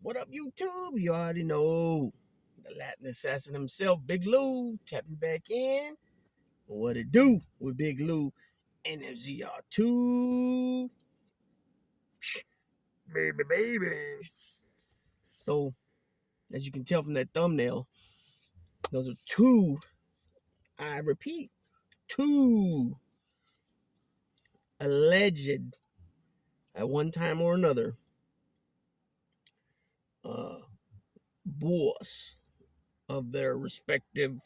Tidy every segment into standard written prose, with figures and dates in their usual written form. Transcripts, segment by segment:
What up, YouTube? You already know the Latin assassin himself, Big Lou, tapping back in. What it do with Big Lou and MZR2? Baby. So, as you can tell from that thumbnail, those are two, I repeat, two alleged, at one time or another, boss of their respective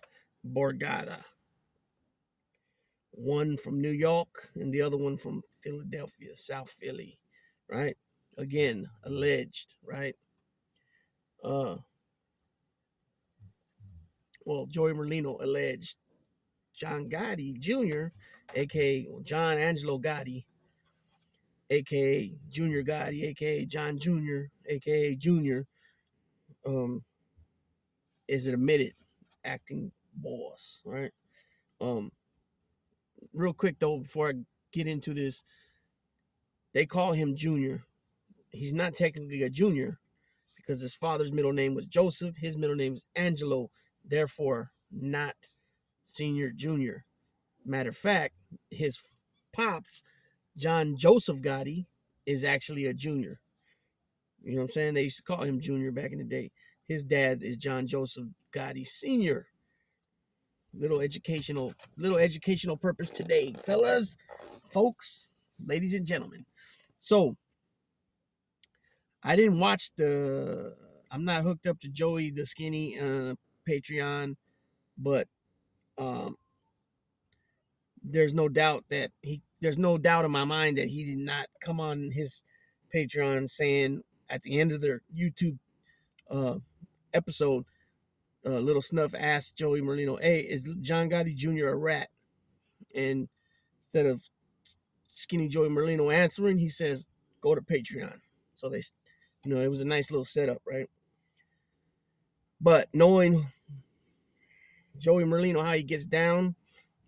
Borgata. One from New York and the other one from Philadelphia, South Philly, right? Again, alleged, right? Well, Joey Merlino alleged John Gotti Jr., aka John Angelo Gotti, aka Junior Gotti, aka John Jr., aka Junior, is an admitted acting boss, right? Real quick though, before I get into this, they call him Junior. He's not technically a junior because his father's middle name was Joseph. His middle name is Angelo, therefore not senior, junior. Matter of fact, his pops, John Joseph Gotti, is actually a junior. You know what I'm saying? They used to call him junior back in the day. His dad is John Joseph Gotti Sr. Little educational purpose today, fellas, folks, ladies and gentlemen. So I didn't watch I'm not hooked up to Joey the Skinny Patreon, but there's no doubt in my mind that he did not come on his Patreon saying at the end of their YouTube episode, Little Snuff asked Joey Merlino, "Hey, is John Gotti Jr. a rat?" And instead of Skinny Joey Merlino answering, he says, "Go to Patreon." So they, it was a nice little setup, right? But knowing Joey Merlino, how he gets down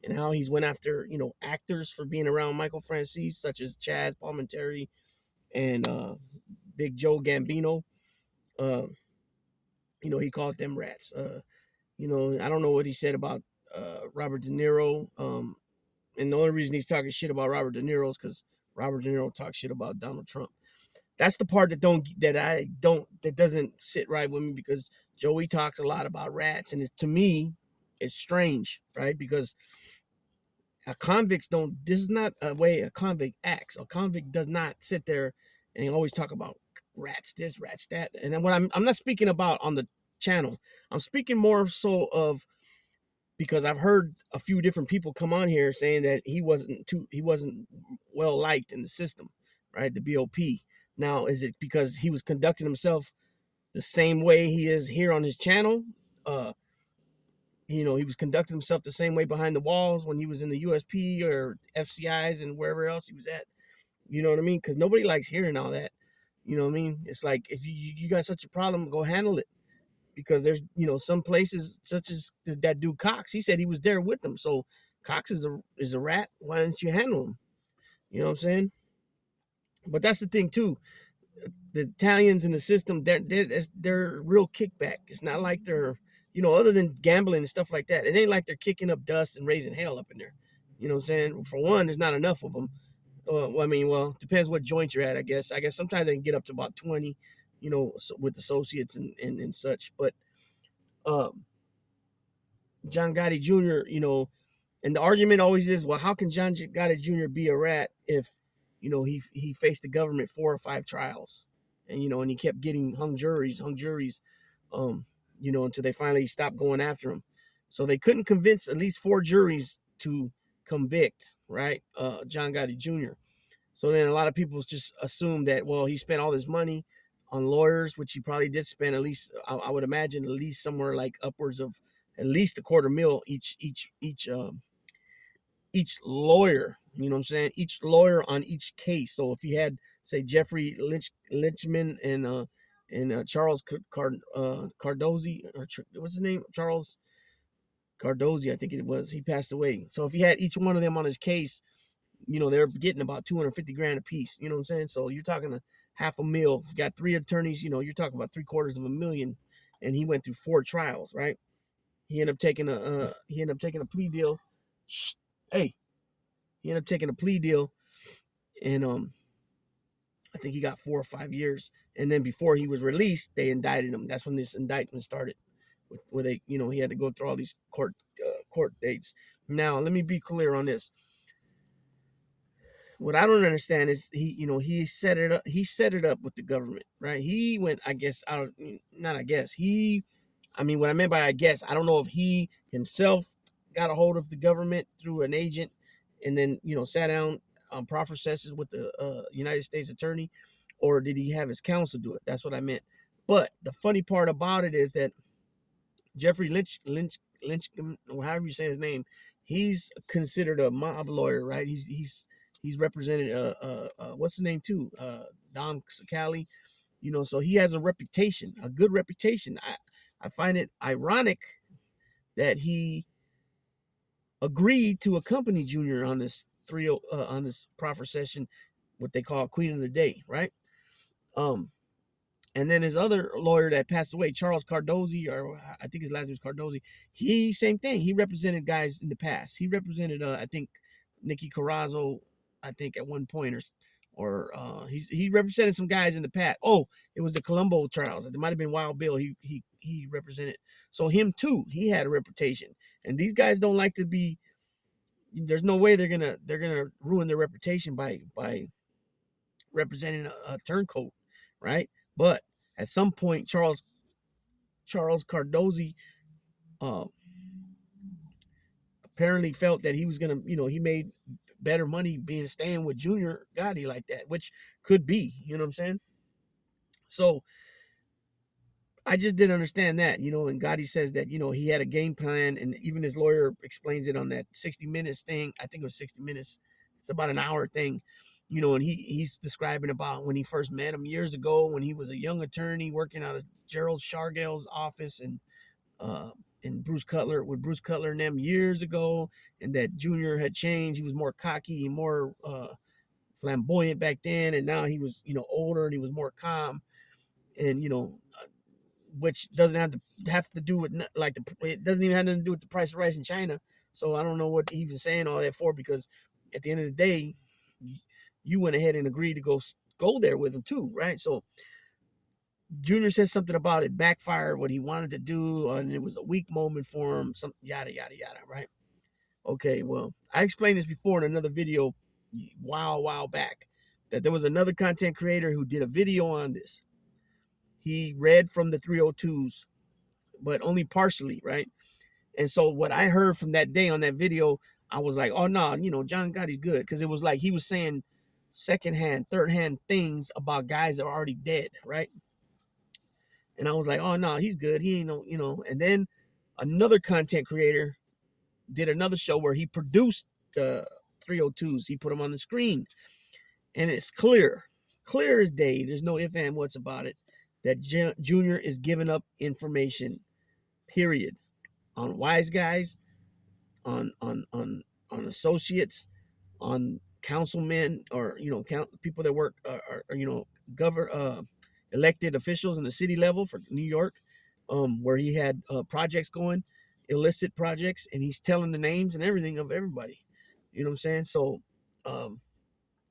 and how he's went after, actors for being around Michael Francis, such as Chaz Palminteri and Big Joe Gambino, he calls them rats. I don't know what he said about Robert De Niro. And the only reason he's talking shit about Robert De Niro is because Robert De Niro talks shit about Donald Trump. That's the part that doesn't sit right with me, because Joey talks a lot about rats, and to me, it's strange, right? Because this is not a way a convict acts. A convict does not sit there and always talk about rats this, rats that. And then what I'm not speaking about on the channel. I'm speaking more so of, because I've heard a few different people come on here saying that he wasn't well liked in the system, right? The BOP. Now, is it because he was conducting himself the same way he is here on his channel? He was conducting himself the same way behind the walls when he was in the USP or FCIs and wherever else he was at. You know what I mean? Because nobody likes hearing all that. You know what I mean? It's like, if you got such a problem, go handle it. Because there's, some places, such as that dude Cox, he said he was there with them. So Cox is a rat. Why don't you handle him? You know what I'm saying? But that's the thing too. The Italians in the system, they're real kickback. It's not like they're, other than gambling and stuff like that, it ain't like they're kicking up dust and raising hell up in there. You know what I'm saying? For one, there's not enough of them. Depends what joint you're at, I guess. Sometimes they can get up to about 20, with associates and such. But John Gotti Jr., and the argument always is, well, how can John Gotti Jr. be a rat if, he faced the government 4 or 5 trials, and and he kept getting hung juries, until they finally stopped going after him. So they couldn't convince at least 4 juries to convict, right, John Gotti Jr. So then a lot of people just assume that, well, he spent all this money on lawyers, which he probably did spend, at least, I would imagine, at least somewhere like upwards of at least $250,000 each lawyer. You know what I'm saying? Each lawyer on each case. So if he had, say, Jeffrey Lynchman and Charles Cardozi, or what's his name? Charles Cardozi, I think it was. He passed away. So if he had each one of them on his case, they're getting about $250,000 a piece. You know what I'm saying? So you're talking $500,000. Got 3 attorneys. You're talking about $750,000, and he went through 4 trials. Right? He ended up taking a plea deal. Hey, he ended up taking a plea deal, and I think he got 4 or 5 years. And then before he was released, they indicted him. That's when this indictment started, where they, he had to go through all these court dates. Now, let me be clear on this. What I don't understand is he set it up. He set it up with the government, right? He went, I guess, not I guess. What I meant by I guess, I don't know if he himself got a hold of the government through an agent, and then sat down on proffer sessions with the United States attorney, or did he have his counsel do it? That's what I meant. But the funny part about it is that Jeffrey Lynch, or however you say his name, he's considered a mob lawyer, right? He's represented what's his name too, Don Scali, so he has a reputation, a good reputation. I find it ironic that he agreed to accompany Junior on this on this proffer session, what they call Queen of the Day, right? And then his other lawyer that passed away, Charles Cardozi, or I think his last name is Cardozi, he, same thing. He represented guys in the past. He represented, I think, Nicky Carrazzo, I think, at one point, or he represented some guys in the past. Oh, it was the Colombo trials. It might have been Wild Bill. He represented. So him too, he had a reputation. And these guys don't like to be. There's no way they're gonna ruin their reputation by representing a turncoat, right? But at some point, Charles Cardozi apparently felt that he was gonna, he made better money staying with Junior Gotti like that, which could be, you know what I'm saying? So I just didn't understand that, and Gotti says that, he had a game plan, and even his lawyer explains it on that 60 Minutes thing. I think it was 60 Minutes. It's about an hour thing, and he's describing about when he first met him years ago, when he was a young attorney working out of Gerald Shargell's office and Bruce Cutler and them years ago, and that Junior had changed. He was more cocky, more flamboyant back then, and now he was, older and he was more calm, and which doesn't have to do with it doesn't even have nothing to do with the price of rice in China. So I don't know what he was saying all that for, because at the end of the day, you went ahead and agreed to go there with him too, right? So Junior says something about it backfired what he wanted to do, and it was a weak moment for him, some yada yada yada, right? Okay, well, I explained this before in another video while back, that there was another content creator who did a video on this. He read from the 302s, but only partially, right? And so what I heard from that day on that video, I was like, oh no, John Gotti's good, because it was like he was saying secondhand, third-hand things about guys that are already dead, right? And I was like, oh no, he's good. He ain't no, And then another content creator did another show where he produced the 302s. He put them on the screen, and it's clear as day. There's no ifs and what's about it, that Junior is giving up information, period, on wise guys, on associates, on councilmen, or people that work, or elected officials in the city level for New York, where he had projects going, illicit projects, and he's telling the names and everything of everybody. You know what I'm saying? So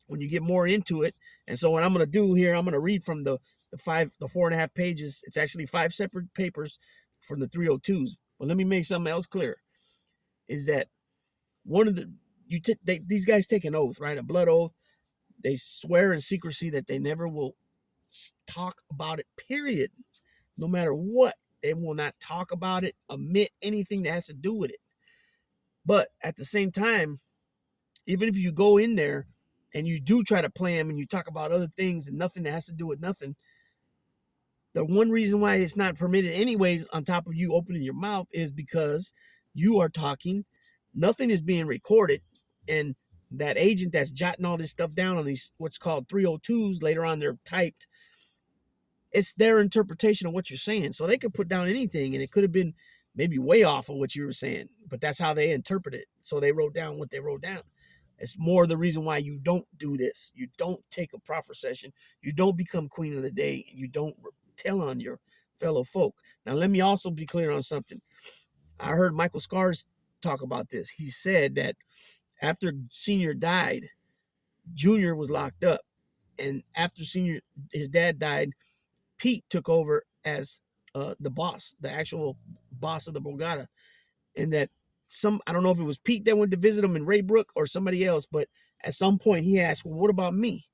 when you get more into it, and so what I'm going to do here, I'm going to read from the 4.5 pages. It's actually 5 separate papers from the 302s. But let me make something else clear, is that one of these guys take an oath, right? A blood oath. They swear in secrecy that they never will talk about it, period. No matter what, they will not talk about it, omit anything that has to do with it. But at the same time, even if you go in there and you do try to play them and you talk about other things and nothing that has to do with nothing, the one reason why it's not permitted anyways, on top of you opening your mouth, is because you are talking, nothing is being recorded, and that agent that's jotting all this stuff down on these what's called 302s, later on they're typed, it's their interpretation of what you're saying. So they could put down anything, and it could have been maybe way off of what you were saying, but that's how they interpret it. So they wrote down what they wrote down. It's more the reason why you don't do this. You don't take a proffer session. You don't become queen of the day. You don't tell on your fellow folk. Now, let me also be clear on something. I heard Michael Scars talk about this. He said that after Senior died, Junior was locked up. And after his dad died, Pete took over as the boss, the actual boss of the Borgata. And that I don't know if it was Pete that went to visit him in Raybrook or somebody else, but at some point he asked, well, what about me?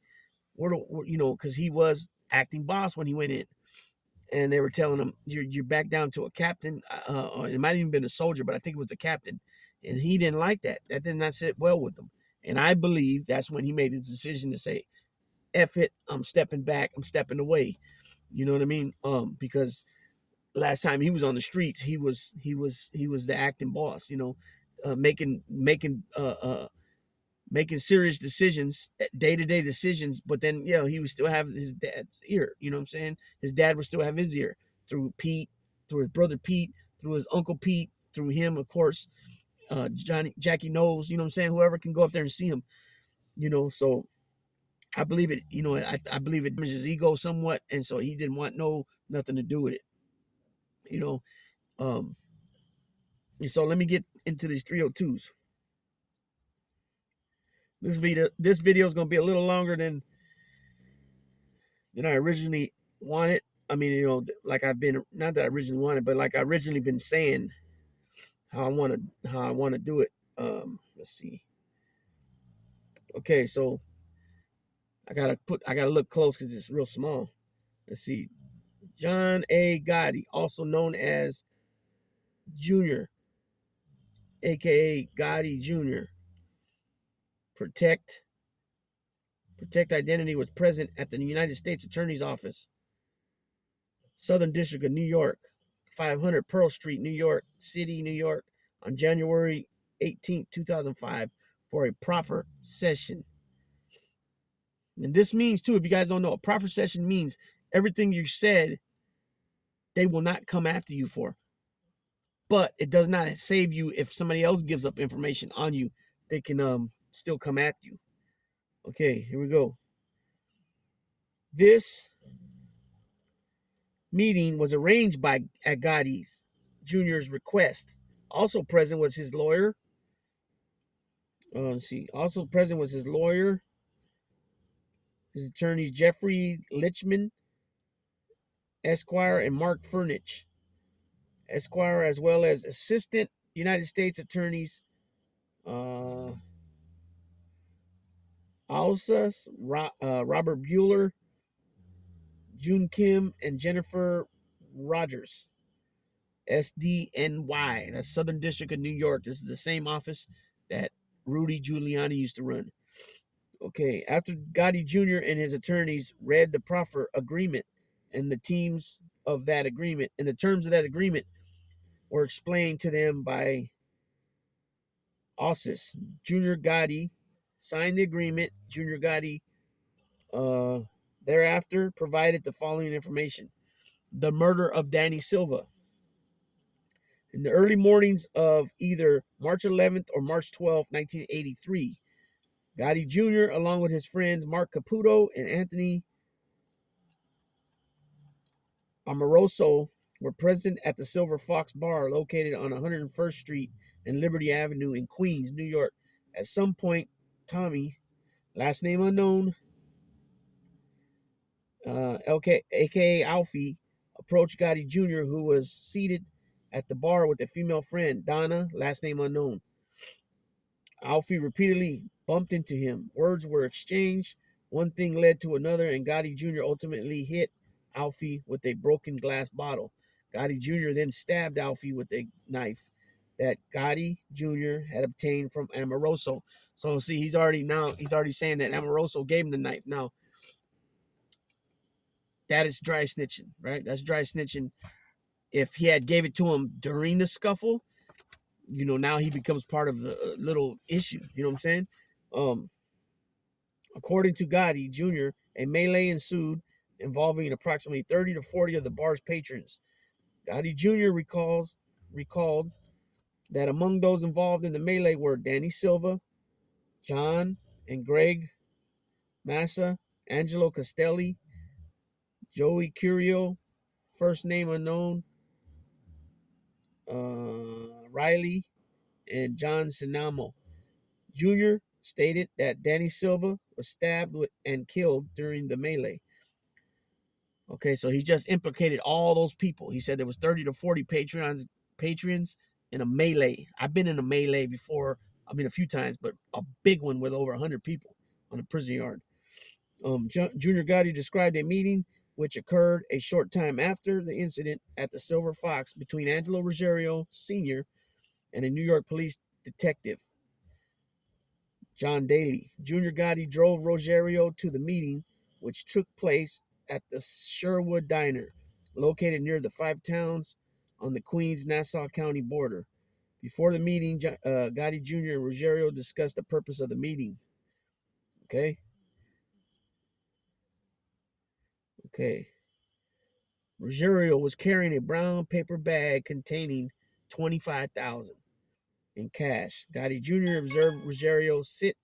Because he was acting boss when he went in. And they were telling him, you're back down to a captain. Or it might have even been a soldier, but I think it was the captain. And he didn't like that. That did not sit well with him. And I believe that's when he made his decision to say, F it, I'm stepping back, I'm stepping away. You know what I mean? Because last time he was on the streets, he was the acting boss, making serious decisions, day-to-day decisions, but then, he would still have his dad's ear, you know what I'm saying? His dad would still have his ear through Pete, through his brother Pete, through his uncle Pete, through him, of course, Jackie knows, you know what I'm saying? Whoever can go up there and see him, so I believe it, I believe it damages his ego somewhat, and so he didn't want nothing to do with it, and so let me get into these 302s. This video is going to be a little longer than I originally wanted. I mean, like I've been, not that I originally wanted, but like I originally been saying how I want to do it. Let's see. Okay, so I gotta look close because it's real small. Let's see. John A. Gotti, also known as Jr., AkA Gotti Jr. Protect Identity was present at the United States Attorney's Office, Southern District of New York, 500 Pearl Street, New York City, New York, on January 18, 2005, for a proffer session. And this means, too, if you guys don't know, a proffer session means everything you said, they will not come after you for. But it does not save you if somebody else gives up information on you. They can still come at you. Okay, here we go. This meeting was arranged at Gotti Jr.'s request. Also present was his lawyer. Also present was his lawyer, his attorneys Jeffrey Lichman, Esquire, and Mark Furnich, Esquire, as well as Assistant United States Attorneys Alsas, Robert Bueller, June Kim, and Jennifer Rogers, SDNY. That's Southern District of New York. This is the same office that Rudy Giuliani used to run. Okay, after Gotti Jr. and his attorneys read the proffer agreement and the terms of that agreement were explained to them by Ossis, Junior Gotti signed the agreement. Junior Gotti thereafter provided the following information: the murder of Danny Silva. In the early mornings of either March 11th or March 12th, 1983, Gotti Jr., along with his friends Mark Caputo and Anthony Amoroso, were present at the Silver Fox Bar located on 101st Street and Liberty Avenue in Queens, New York. At some point, Tommy, last name unknown, AkA Alfie, approached Gotti Jr., who was seated at the bar with a female friend, Donna, last name unknown. Alfie repeatedly bumped into him. Words were exchanged. One thing led to another, and Gotti Jr. ultimately hit Alfie with a broken glass bottle. Gotti Jr. then stabbed Alfie with a knife that Gotti Jr. had obtained from Amoroso. So see, he's already saying that Amoroso gave him the knife. Now, that is dry snitching, right? That's dry snitching. If he had gave it to him during the scuffle, now he becomes part of the little issue. You know what I'm saying? According to Gotti Jr., a melee ensued involving approximately 30 to 40 of the bar's patrons. Gotti Jr. recalled that among those involved in the melee were Danny Silva, John and Greg Massa, Angelo Castelli, Joey Curio, first name unknown, Riley, and John Sinamo Jr. stated that Danny Silva was stabbed and killed during the melee. Okay, so he just implicated all those people. He said there was 30 to 40 patrons in a melee. I've been in a melee before. I mean, a few times, but a big one with over 100 people on a prison yard. Junior Gotti described a meeting which occurred a short time after the incident at the Silver Fox between Angelo Ruggiero Sr. and a New York police detective, John Daly. Junior Gotti drove Ruggiero to the meeting, which took place at the Sherwood Diner, located near the Five Towns on the Queens-Nassau County border. Before the meeting, Gotti Jr. and Ruggiero discussed the purpose of the meeting. Okay? Okay. Ruggiero was carrying a brown paper bag containing $25,000 in cash. Gotti Jr. observed Ruggiero sit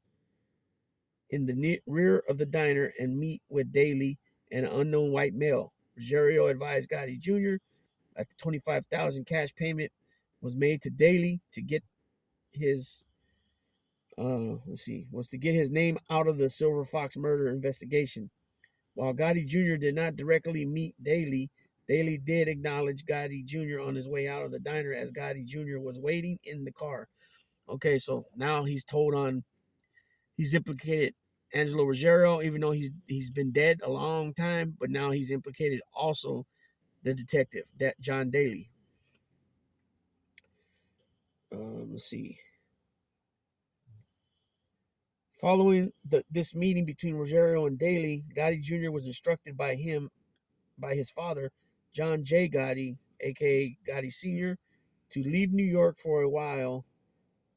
in the rear of the diner and meet with Daly and an unknown white male. Ruggiero advised Gotti Jr. that the $25,000 cash payment was made to Daly to get his was to get his name out of the Silver Fox murder investigation. While Gotti Jr. did not directly meet Daly, Daly did acknowledge Gotti Jr. on his way out of the diner as Gotti Jr. was waiting in the car. Okay, so now he's implicated Angelo Ruggiero, even though he's been dead a long time, but now he's implicated also the detective, that John Daly. Let's see. Following this meeting between Ruggiero and Daly, Gotti Jr. was instructed by his father, John J. Gotti, AkA Gotti Sr., to leave New York for a while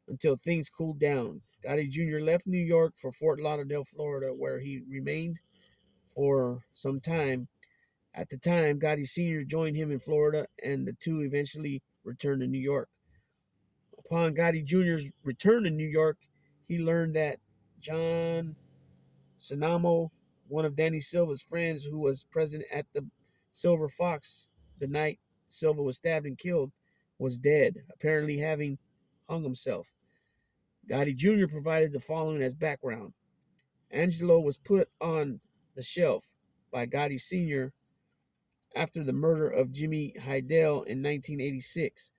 until things cooled down. Gotti Jr. left New York for Fort Lauderdale, Florida, where he remained for some time. At the time, Gotti Sr. joined him in Florida, and the two eventually returned to New York. Upon Gotti Jr.'s return to New York, he learned that John Sinamo, one of Danny Silva's friends who was present at the Silver Fox the night Silva was stabbed and killed, was dead, apparently having hung himself. Gotti Jr. provided the following as background. Angelo was put on the shelf by Gotti Sr. after the murder of Jimmy Hidell in 1986.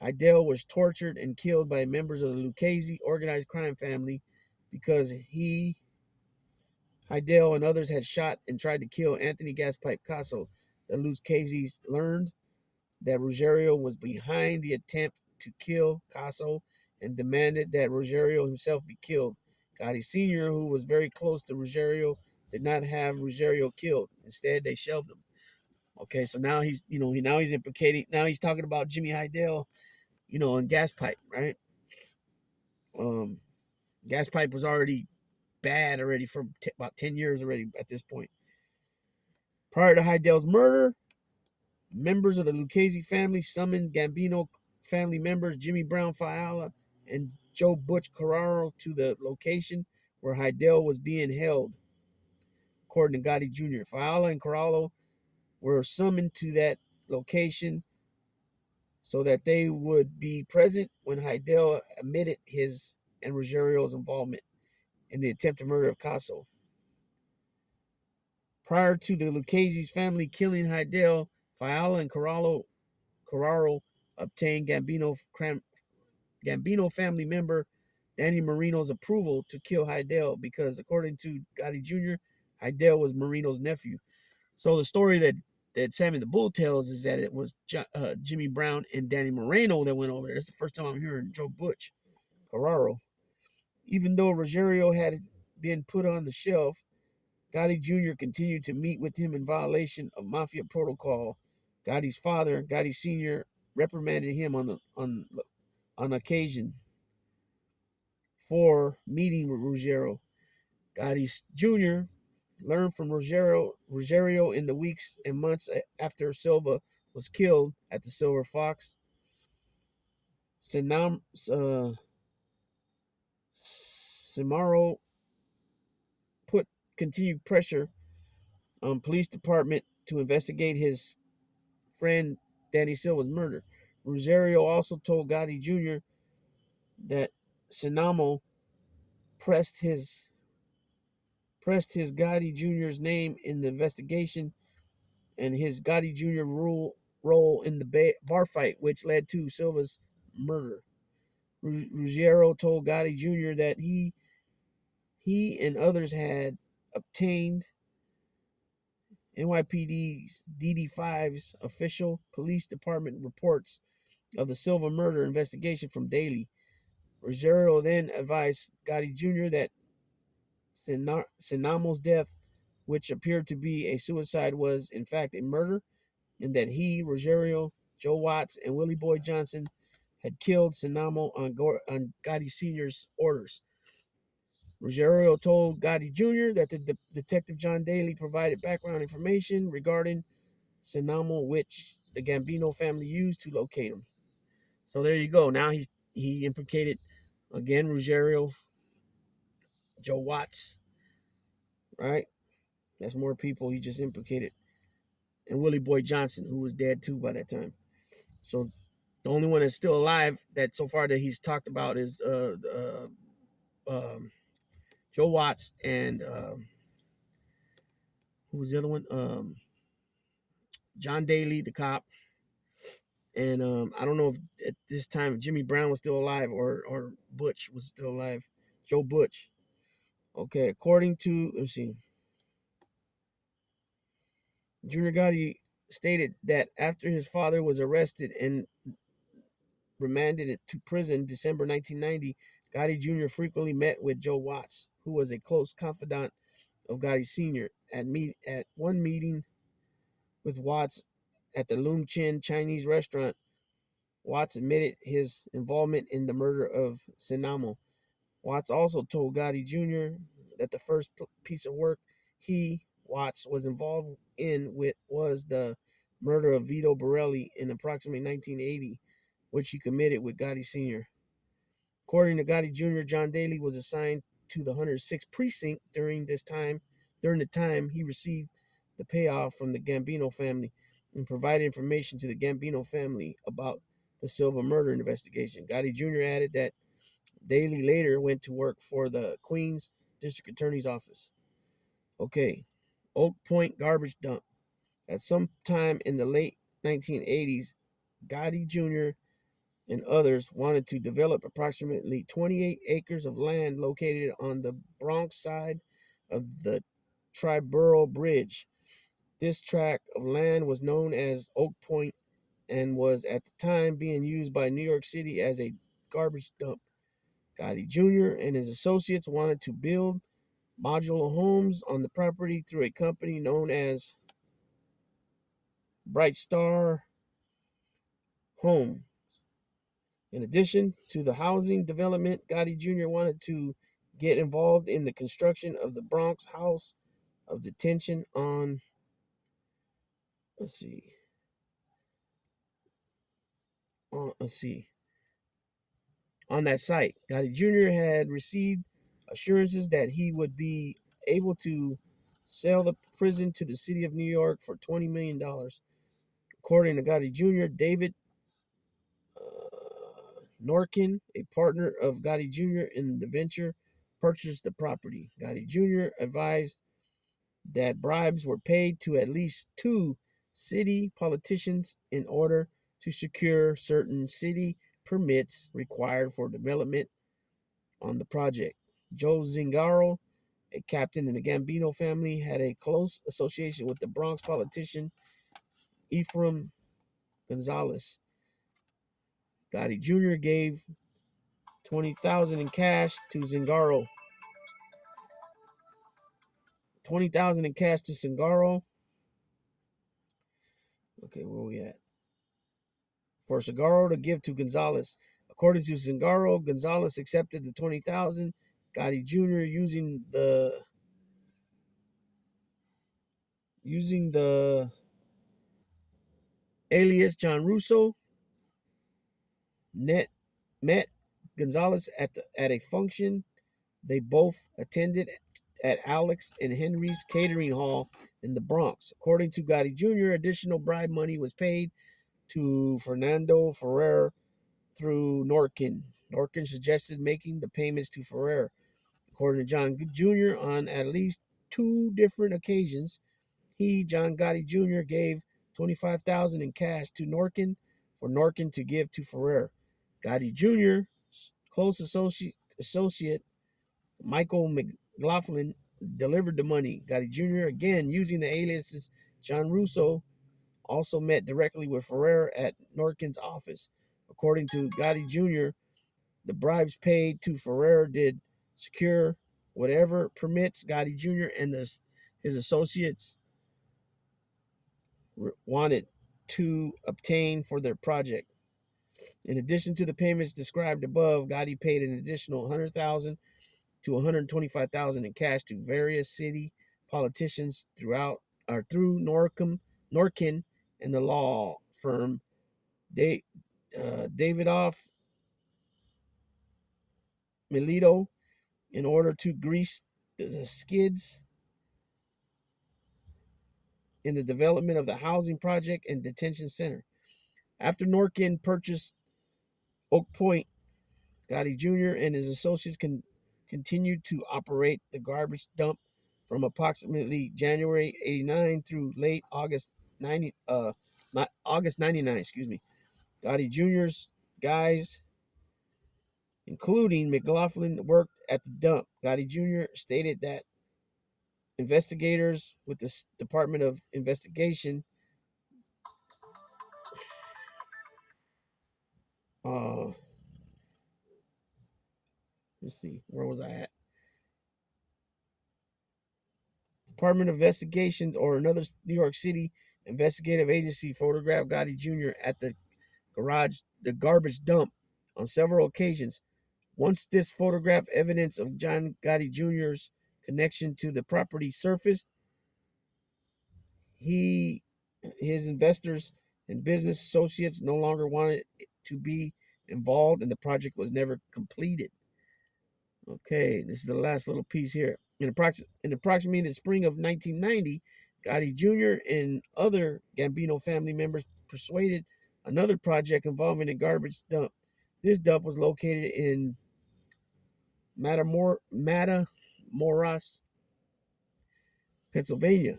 Hidell was tortured and killed by members of the Lucchese organized crime family because Hidell, and others had shot and tried to kill Anthony Gaspipe Casso. The Lucchese's learned that Ruggiero was behind the attempt to kill Casso and demanded that Ruggiero himself be killed. Gotti Sr., who was very close to Ruggiero, did not have Ruggiero killed. Instead, they shelved him. Okay, so now now he's implicating, now he's talking about Jimmy Hidell, and Gaspipe, right? Um, Gaspipe was already bad already for about 10 years already at this point. Prior to Hidell's murder, members of the Lucchese family summoned Gambino family members Jimmy Brown Fiala and Joe Butch Carraro to the location where Hidell was being held, according to Gotti Jr. Fiala and Carraro were summoned to that location so that they would be present when Hidell admitted his and Ruggiero's involvement in the attempted murder of Casso. Prior to the Lucchese's family killing Hidell, Fiala and Carraro obtained Gambino family member Danny Marino's approval to kill Hidell because, according to Gotti Jr., Hidell was Marino's nephew. So the story that Sammy the Bull tells is that it was Jimmy Brown and Danny Moreno that went over there. It's the first time I'm hearing Joe Butch Carraro. Even though Ruggiero had been put on the shelf, Gotti Jr. continued to meet with him in violation of mafia protocol. Gotti's father, Gotti Sr., reprimanded him on occasion for meeting with Ruggiero. Gotti Jr. learned from Ruggiero in the weeks and months after Silva was killed at the Silver Fox. Samaro put continued pressure on police department to investigate his friend Danny Silva's murder. Rosario also told Gotti Jr. that Sinamo pressed his Gotti Jr.'s name in the investigation and his Gotti Jr. role in the bar fight, which led to Silva's murder. Ruggiero told Gotti Jr. that he and others had obtained NYPD's DD5's official police department reports of the Silva murder investigation from Daly. Ruggiero then advised Gotti Jr. that Sinamo's death, which appeared to be a suicide, was in fact a murder, and that he, Ruggiero, Joe Wats, and Willie Boy Johnson had killed Sinamo on Gotti Sr.'s orders. Ruggiero told Gotti Jr. that the detective John Daly provided background information regarding Sinamo, which the Gambino family used to locate him. So there you go. Now he implicated again Ruggiero, Joe Watts, right? That's more people he just implicated, and Willie Boy Johnson, who was dead too by that time. So the only one that's still alive that so far that he's talked about is Joe Watts and who was the other one? John Daly, the cop. And I don't know if at this time Jimmy Brown was still alive or Butch was still alive. Joe Butch. Okay, according to, let's see, Junior Gotti stated that after his father was arrested and remanded to prison December 1990, Gotti Jr. frequently met with Joe Watts, who was a close confidant of Gotti Sr. At one meeting with Watts at the Loom Chin Chinese restaurant, Watts admitted his involvement in the murder of Sinamo. Watts also told Gotti Jr. that the first piece of work Watts, was involved in was the murder of Vito Borelli in approximately 1980, which he committed with Gotti Sr. According to Gotti Jr., John Daly was assigned to the 106th precinct during the time he received the payoff from the Gambino family and provided information to the Gambino family about the Silva murder investigation. Gotti Jr. added that Daly later went to work for the Queens District Attorney's Office. Okay, Oak Point garbage dump. At some time in the late 1980s, Gotti Jr. and others wanted to develop approximately 28 acres of land located on the Bronx side of the Triborough Bridge. This tract of land was known as Oak Point and was at the time being used by New York City as a garbage dump. Gotti Jr. and his associates wanted to build modular homes on the property through a company known as Bright Star Home. In addition to the housing development, Gotti Jr. wanted to get involved in the construction of the Bronx House of Detention on, let's see, on that site. Gotti Jr. had received assurances that he would be able to sell the prison to the city of New York for $20 million. According to Gotti Jr., David Norkin, a partner of Gotti Jr. in the venture, purchased the property. Gotti Jr. advised that bribes were paid to at least 2 city politicians in order to secure certain city permits required for development on the project. Joe Zingaro, a captain in the Gambino family, had a close association with the Bronx politician Ephraim Gonzalez. Gotti Jr. gave $20,000 in cash to Zingaro. $20,000 in cash to Zingaro. Okay, where we at? For Zingaro to give to Gonzalez. According to Zingaro, Gonzalez accepted the $20,000. Gotti Jr. using the alias John Russo met Gonzalez at a function They both attended at Alex and Henry's Catering Hall in the Bronx. According to Gotti Jr., additional bribe money was paid to Fernando Ferrer through Norkin. Norkin suggested making the payments to Ferrer. According to John Jr., on at least two different occasions, John Gotti Jr., gave 25,000 in cash to Norkin for Norkin to give to Ferrer. Gotti Jr.'s close associate Michael McLaughlin delivered the money. Gotti Jr., again using the aliases John Russo, also met directly with Ferrer at Norkin's office. According to Gotti Jr., the bribes paid to Ferrer did secure whatever permits Gotti Jr. and his associates wanted to obtain for their project. In addition to the payments described above, Gotti paid an additional 100,000 to 125,000 in cash to various city politicians through Norkin and the law firm Davidoff Milito in order to grease the skids in the development of the housing project and detention center. After Norkin purchased Oak Point, Gotti Jr. and his associates continued to operate the garbage dump from approximately January 89 through late August 90, not August 99, excuse me. Gotti Jr.'s guys, including McLaughlin, worked at the dump. Gotti Jr. stated that investigators with the Department of Investigation, uh, let's see, where was I at? Department of Investigations or another New York City investigative agency photographed Gotti Jr. at the garbage dump on several occasions. Once this photograph evidence of John Gotti Jr.'s connection to the property surfaced, his investors and business associates no longer wanted to be involved, and the project was never completed. Okay, this is the last little piece here. In approximately the spring of 1990, Gotti Jr. and other Gambino family members persuaded another project involving a garbage dump. This dump was located in Matamoros, Pennsylvania.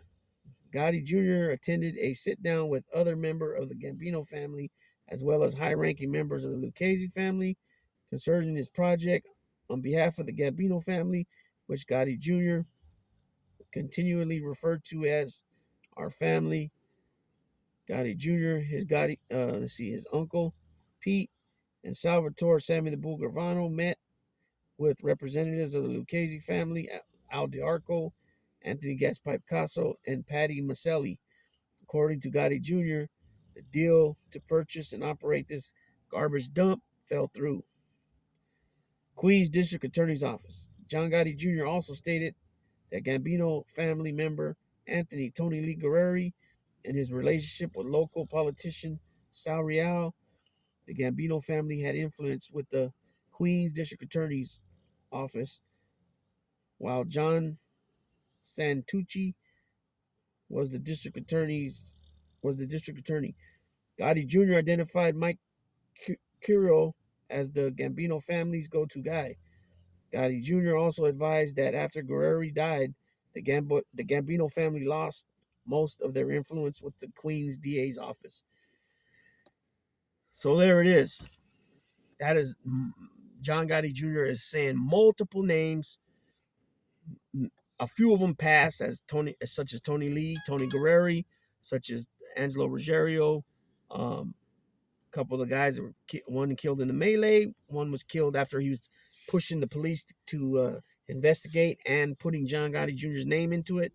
Gotti Jr. attended a sit down with other members of the Gambino family, as well as high ranking members of the Lucchese family, concerning this project on behalf of the Gambino family, which Gotti Jr. continually referred to as our family. Gotti Jr., his uncle Pete and Salvatore Sammy the Bull Gravano met with representatives of the Lucchese family, Al DiArco, Anthony Gaspar Picasso, and Patty Maselli. According to Gotti Jr., the deal to purchase and operate this garbage dump fell through. Queens District Attorney's Office. John Gotti Jr. also stated that Gambino family member Anthony Tony Lee Guerreri and his relationship with local politician Sal Real, the Gambino family had influence with the Queens District Attorney's Office, while John Santucci was the district attorney's was the district attorney. Gotti Jr. identified Mike Curio as the Gambino family's go-to guy. Gotti Jr. also advised that after Guerreri died, the Gambino family lost most of their influence with the Queens DA's office. So there it is. That is John Gotti Jr. is saying multiple names. A few of them passed such as Tony Lee, Tony Guerreri, such as Angelo Ruggiero. A couple of the guys that were one killed in the melee. One was killed after he was pushing the police to investigate and putting John Gotti Jr.'s name into it.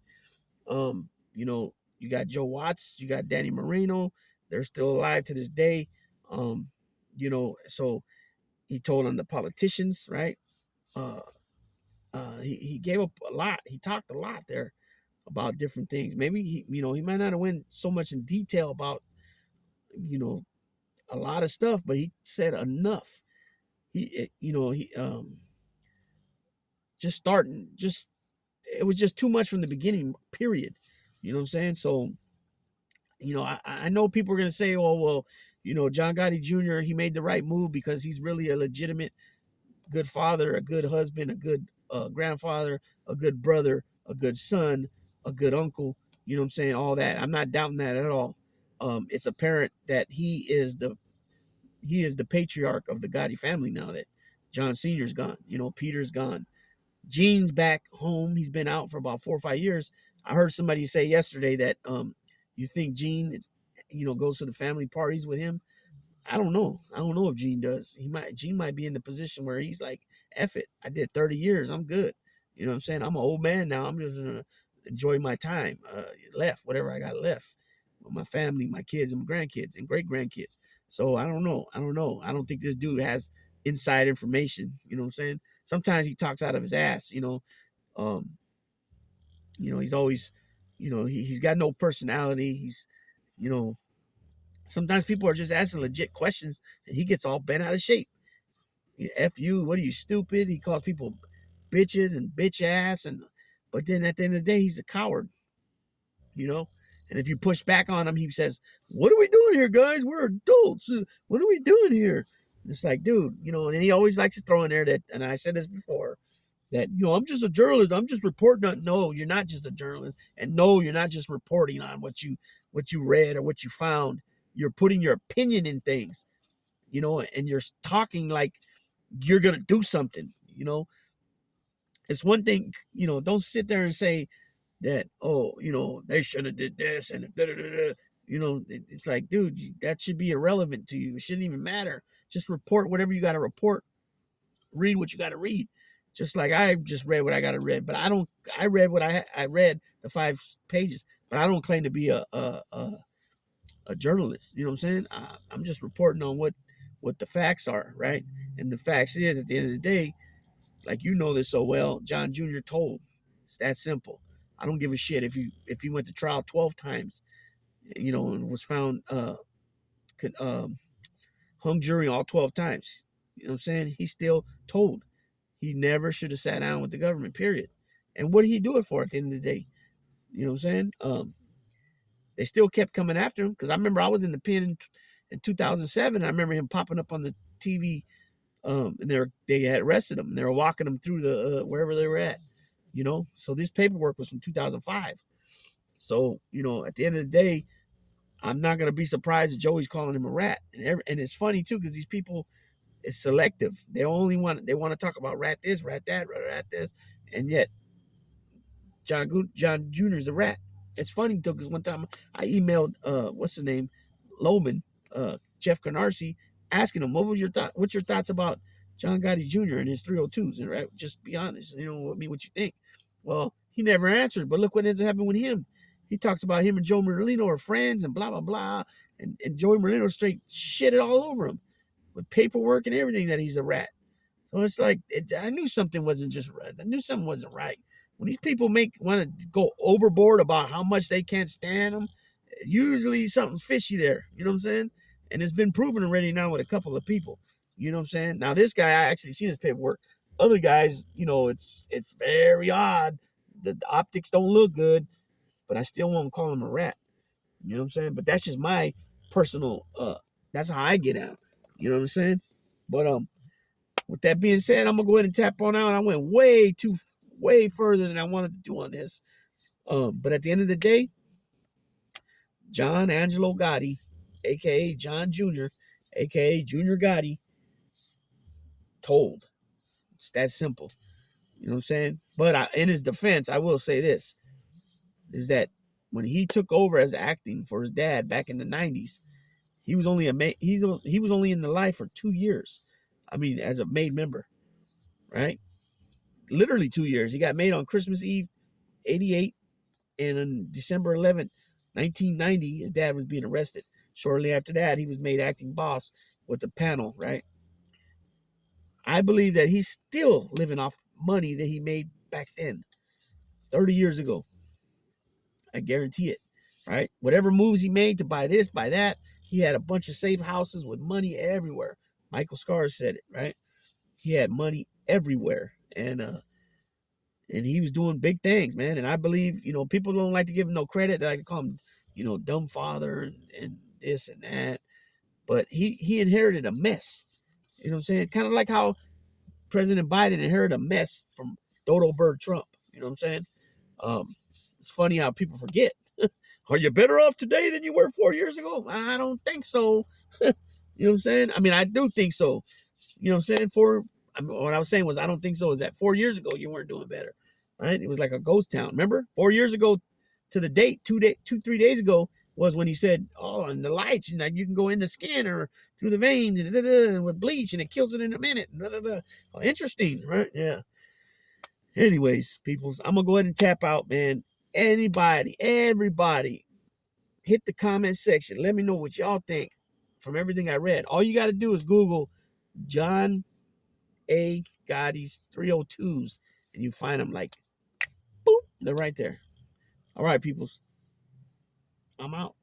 You got Joe Wats, you got Danny Moreno. They're still alive to this day. So he told on the politicians, right? He gave up a lot. He talked a lot there about different things. Maybe he might not have went so much in detail about a lot of stuff, but he said enough. He just starting, just it was just too much from the beginning, period. You know what I'm saying? So, I know people are gonna say, oh well, John Gotti Jr. he made the right move because he's really a legitimate good father, a good husband, a good grandfather, a good brother, a good son, a good uncle. You know what I'm saying? All that. I'm not doubting that at all. It's apparent that he is the patriarch of the Gotti family now that John Sr.'s gone. Peter's gone. Gene's back home. He's been out for about 4 or 5 years. I heard somebody say yesterday that you think Gene, goes to the family parties with him. I don't know. I don't know if Gene does. Gene might be in the position where he's like, F it. I did 30 years. I'm good. You know what I'm saying? I'm an old man now. I'm just gonna enjoy my time left, whatever I got left with my family, my kids and my grandkids and great grandkids. So I don't know. I don't know. I don't think this dude has inside information. You know what I'm saying? Sometimes he talks out of his ass, um, he's always, he's got no personality. You know, Sometimes people are just asking legit questions and he gets all bent out of shape. F you, what are you, stupid? He calls people bitches and bitch ass. But then at the end of the day, he's a coward, you know? And if you push back on him, he says, what are we doing here, guys? We're adults. What are we doing here? It's like, dude, and he always likes to throw in there that, and I said this before, that, I'm just a journalist. I'm just reporting on. No, you're not just a journalist. And no, you're not just reporting on what you read or what you found. You're putting your opinion in things, and you're talking like you're going to do something. It's one thing, don't sit there and say that, oh, they should have did this and da, da, da, da. It's like, dude, that should be irrelevant to you. It shouldn't even matter. Just report whatever you got to report. Read what you got to read. Just like I just read what I got to read, but I read what I read the 5 pages, but I don't claim to be a journalist. You know what I'm saying? I'm just reporting on what the facts are, right? And the facts is, at the end of the day, like this so well, John Jr. told. It's that simple. I don't give a shit if he went to trial 12 times, and was found hung jury all 12 times. You know what I'm saying? He still told. He never should have sat down with the government, period. And what did he do it for at the end of the day? You know what I'm saying? They still kept coming after him because I remember I was in the pen in 2007. I remember him popping up on the TV, and they had arrested him and they were walking him through the wherever they were at. So this paperwork was from 2005. So at the end of the day, I'm not gonna be surprised that Joey's calling him a rat. And it's funny too because these people, it's selective. They want to talk about rat this, rat that, rat this, and yet John Jr. is a rat. It's funny too because one time I emailed what's his name, Loman, Jeff Canarsie, asking him what's your thoughts about John Gotti Jr. and his 302s, and right, just be honest, what you think. Well, he never answered, but look what ends up happening with him. He talks about him and Joe Merlino are friends and blah blah blah, and Joey Merlino straight shitted all over him with paperwork and everything that he's a rat. So it's like I knew something wasn't just right. I knew something wasn't right. When these people want to go overboard about how much they can't stand them, usually something fishy there. You know what I'm saying? And it's been proven already now with a couple of people. You know what I'm saying? Now this guy, I actually seen his paperwork. Other guys, it's very odd. The optics don't look good, but I still won't call him a rat. You know what I'm saying? But that's just my personal. That's how I get out. You know what I'm saying? But with that being said, I'm gonna go ahead and tap on out. I went way further than I wanted to do on this. But at the end of the day, John Angelo Gotti, AkA John Jr., AkA Junior Gotti, told. It's that simple. You know what I'm saying? But in his defense, I will say this, is that when he took over as acting for his dad back in the 90s, he was only he was only in the life for 2 years. I mean, as a made member, right? Literally 2 years. He got made on Christmas Eve, 88, and on December 11th, 1990, his dad was being arrested. Shortly after that, he was made acting boss with the panel, right? I believe that he's still living off money that he made back then, 30 years ago. I guarantee it, right? Whatever moves he made to buy this, buy that, he had a bunch of safe houses with money everywhere. Michael Scars said it, right? He had money everywhere. And and he was doing big things, man. And I believe, people don't like to give him no credit. They like to call him, dumb father and this and that. But he inherited a mess. You know what I'm saying? Kind of like how President Biden inherited a mess from Dodo Bird Trump. You know what I'm saying? Um, it's funny how people forget. Are you better off today than you were 4 years ago? I don't think so. You know what I'm saying? I mean, I do think so. You know what I'm saying? What I was saying was, I don't think so. Is that 4 years ago you weren't doing better, right? It was like a ghost town. Remember, 4 years ago to the date, 3 days ago was when he said, "Oh, and the lights, you can go in the skin or through the veins and with bleach, and it kills it in a minute." Oh, interesting, right? Yeah. Anyways, peoples, I'm gonna go ahead and tap out, man. Everybody, hit the comment section. Let me know what y'all think from everything I read. All you got to do is Google John A. Gotti's 302s, and you find them like, boop, they're right there. All right, peoples, I'm out.